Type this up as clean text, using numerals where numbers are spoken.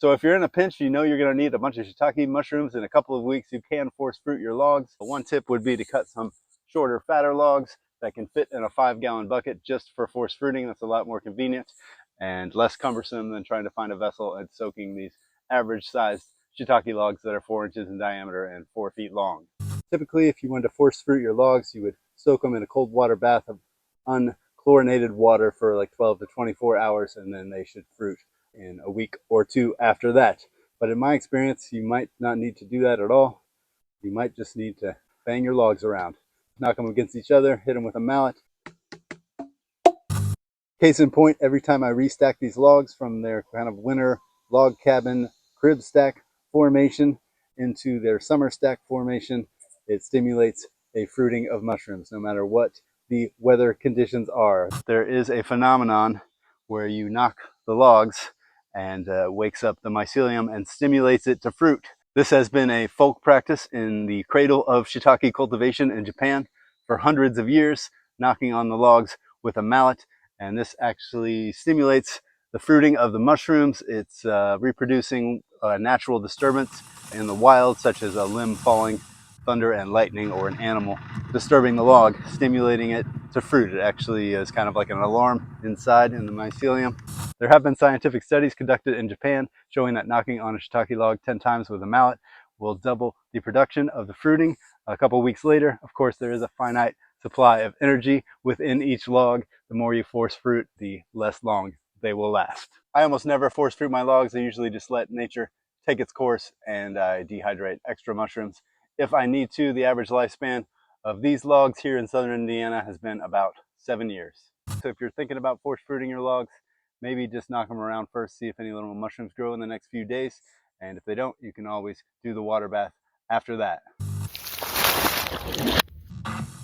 So if you're in a pinch, you know you're going to need a bunch of shiitake mushrooms in a couple of weeks, you can force fruit your logs. One tip would be to cut some shorter, fatter logs that can fit in a 5-gallon bucket just for force fruiting. That's a lot more convenient and less cumbersome than trying to find a vessel and soaking these average sized shiitake logs that are 4 inches in diameter and 4 feet long. Typically, if you wanted to force fruit your logs, you would soak them in a cold water bath of unchlorinated water for like 12 to 24 hours, and then they should fruit in a week or two after that. But in my experience, you might not need to do that at all. You might just need to bang your logs around, knock them against each other, hit them with a mallet. Case in point, every time I restack these logs from their kind of winter log cabin crib stack formation into their summer stack formation, it stimulates a fruiting of mushrooms no matter what the weather conditions are. There is a phenomenon where you knock the logs and wakes up the mycelium and stimulates it to fruit. This has been a folk practice in the cradle of shiitake cultivation in Japan for hundreds of years, knocking on the logs with a mallet, and this actually stimulates the fruiting of the mushrooms. It's reproducing a natural disturbance in the wild, such as a limb falling, thunder and lightning, or an animal disturbing the log, stimulating it to fruit. It actually is kind of like an alarm inside in the mycelium. There have been scientific studies conducted in Japan showing that knocking on a shiitake log 10 times with a mallet will double the production of the fruiting. A couple weeks later, of course, there is a finite supply of energy within each log. The more you force fruit, the less long they will last. I almost never force fruit my logs. I usually just let nature take its course, and I dehydrate extra mushrooms if I need to. The average lifespan of these logs here in southern Indiana has been about 7 years. So if you're thinking about force fruiting your logs, maybe just knock them around first, see if any little mushrooms grow in the next few days. And if they don't, you can always do the water bath after that.